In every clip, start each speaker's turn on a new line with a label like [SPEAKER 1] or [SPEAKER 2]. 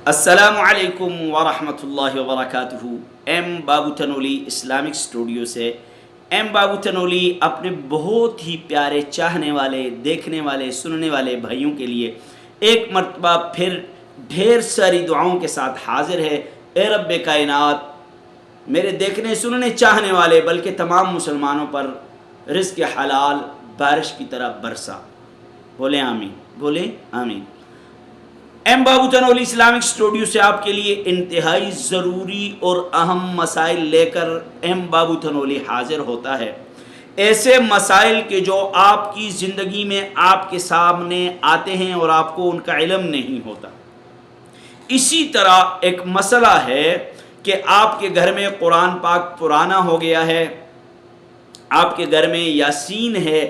[SPEAKER 1] السلام علیکم ورحمۃ اللہ وبرکاتہ۔ ایم بابو تنولی اسلامک اسٹوڈیو سے ایم بابو تنولی اپنے بہت ہی پیارے چاہنے والے، دیکھنے والے، سننے والے بھائیوں کے لیے ایک مرتبہ پھر ڈھیر ساری دعاؤں کے ساتھ حاضر ہے۔ اے رب کائنات، میرے دیکھنے سننے چاہنے والے بلکہ تمام مسلمانوں پر رزق حلال بارش کی طرح برسا۔ بولیں آمین، بولیں آمین۔ ایم بابو تنولی اسلامک اسٹوڈیو سے آپ کے لیے انتہائی ضروری اور اہم مسائل لے کر ایم بابو تنولی حاضر ہوتا ہے، ایسے مسائل کے جو آپ کی زندگی میں آپ کے سامنے آتے ہیں اور آپ کو ان کا علم نہیں ہوتا۔ اسی طرح ایک مسئلہ ہے کہ آپ کے گھر میں قرآن پاک پرانا ہو گیا ہے، آپ کے گھر میں یاسین ہے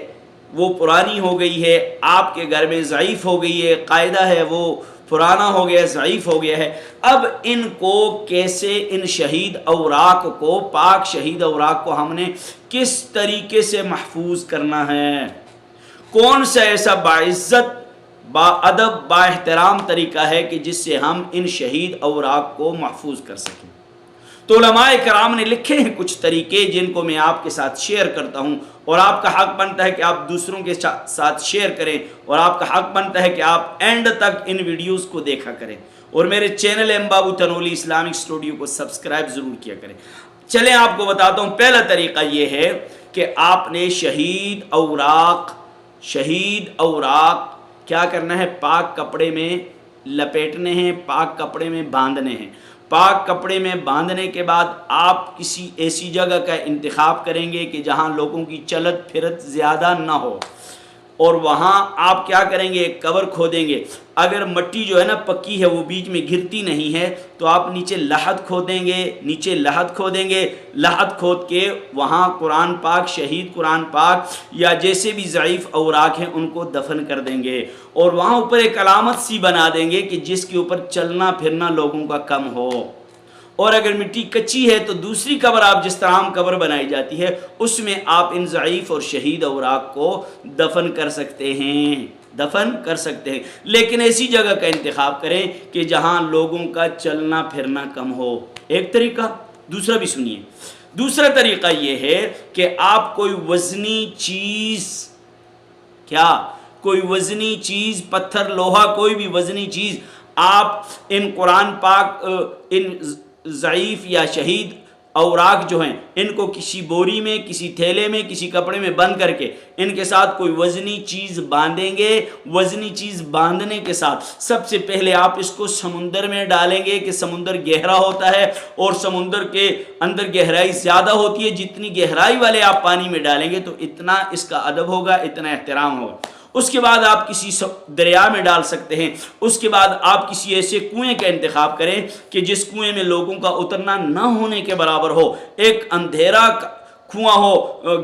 [SPEAKER 1] وہ پرانی ہو گئی ہے، آپ کے گھر میں ضعیف ہو گئی ہے، قاعدہ ہے وہ پرانا ہو گیا، ضعیف ہو گیا ہے۔ اب ان کو کیسے، ان شہید اوراق کو، پاک شہید اوراق کو ہم نے کس طریقے سے محفوظ کرنا ہے؟ کون سا ایسا باعزت، با ادب، با احترام طریقہ ہے کہ جس سے ہم ان شہید اوراق کو محفوظ کر سکیں؟ تو علماء کرام نے لکھے ہیں کچھ طریقے جن کو میں آپ کے ساتھ شیئر کرتا ہوں، اور آپ کا حق بنتا ہے کہ آپ دوسروں کے ساتھ شیئر کریں، اور آپ کا حق بنتا ہے کہ آپ اینڈ تک ان ویڈیوز کو دیکھا کریں، اور میرے چینل ایم بابو تنولی اسلامک اسٹوڈیو کو سبسکرائب ضرور کیا کریں۔ چلیں آپ کو بتاتا ہوں، پہلا طریقہ یہ ہے کہ آپ نے شہید اوراق کیا کرنا ہے؟ پاک کپڑے میں لپیٹنے ہیں، پاک کپڑے میں باندھنے ہیں۔ پاک کپڑے میں باندھنے کے بعد آپ کسی ایسی جگہ کا انتخاب کریں گے کہ جہاں لوگوں کی چلت پھرت زیادہ نہ ہو، اور وہاں آپ کیا کریں گے؟ ایک کور کھودیں گے۔ اگر مٹی جو ہے نا پکی ہے، وہ بیچ میں گرتی نہیں ہے، تو آپ نیچے لحد کھودیں گے، لحد کھود کے وہاں قرآن پاک، شہید قرآن پاک یا جیسے بھی ضعیف اوراق ہیں ان کو دفن کر دیں گے، اور وہاں اوپر ایک علامت سی بنا دیں گے کہ جس کے اوپر چلنا پھرنا لوگوں کا کم ہو۔ اور اگر مٹی کچی ہے تو دوسری قبر، آپ جس طرح عام قبر بنائی جاتی ہے، اس میں آپ ان ضعیف اور شہید اوراق کو دفن کر سکتے ہیں، لیکن ایسی جگہ کا انتخاب کریں کہ جہاں لوگوں کا چلنا پھرنا کم ہو۔ ایک طریقہ، دوسرا بھی سنیے۔ دوسرا طریقہ یہ ہے کہ آپ کوئی وزنی چیز، پتھر، لوہا، کوئی بھی وزنی چیز، آپ ان قرآن پاک، ان ضعیف یا شہید اوراق جو ہیں، ان کو کسی بوری میں، کسی تھیلے میں، کسی کپڑے میں بند کر کے ان کے ساتھ کوئی وزنی چیز باندھیں گے۔ وزنی چیز باندھنے کے ساتھ سب سے پہلے آپ اس کو سمندر میں ڈالیں گے کہ سمندر گہرا ہوتا ہے، اور سمندر کے اندر گہرائی زیادہ ہوتی ہے۔ جتنی گہرائی والے آپ پانی میں ڈالیں گے تو اتنا اس کا ادب ہوگا، اتنا احترام ہوگا۔ اس کے بعد آپ کسی دریا میں ڈال سکتے ہیں۔ اس کے بعد آپ کسی ایسے کنویں کا انتخاب کریں کہ جس کنویں میں لوگوں کا اترنا نہ ہونے کے برابر ہو، ایک اندھیرا کنواں ہو،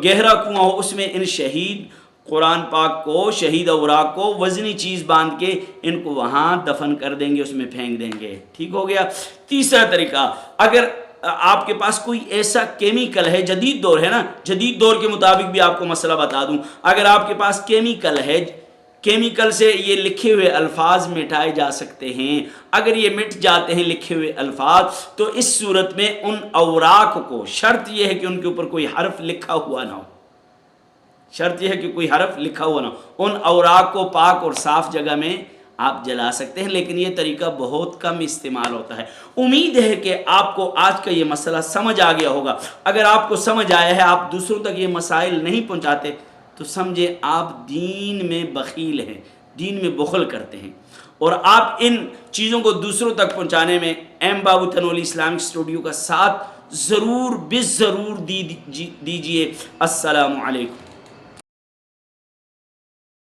[SPEAKER 1] گہرا کنواں ہو، اس میں ان شہید قرآن پاک کو، شہید اوراق کو وزنی چیز باندھ کے ان کو وہاں دفن کر دیں گے، اس میں پھینک دیں گے۔ ٹھیک ہو گیا۔ تیسرا طریقہ، اگر آپ کے پاس کوئی ایسا کیمیکل ہے، جدید دور ہے نا، جدید دور کے مطابق بھی آپ کو مسئلہ بتا دوں، اگر آپ کے پاس کیمیکل ہے، کیمیکل سے یہ لکھے ہوئے الفاظ مٹائے جا سکتے ہیں۔ اگر یہ مٹ جاتے ہیں لکھے ہوئے الفاظ، تو اس صورت میں ان اوراق کو، شرط یہ ہے کہ ان کے اوپر کوئی حرف لکھا ہوا نہ ہو، ان اوراق کو پاک اور صاف جگہ میں آپ جلا سکتے ہیں، لیکن یہ طریقہ بہت کم استعمال ہوتا ہے۔ امید ہے کہ آپ کو آج کا یہ مسئلہ سمجھ آ گیا ہوگا۔ اگر آپ کو سمجھ آیا ہے، آپ دوسروں تک یہ مسائل نہیں پہنچاتے، تو سمجھیں آپ دین میں بخیل ہیں، دین میں بخل کرتے ہیں، اور آپ ان چیزوں کو دوسروں تک پہنچانے میں ایم بابو تنولی اسلامک اسٹوڈیو کا ساتھ ضرور دیجیے۔ السلام علیکم۔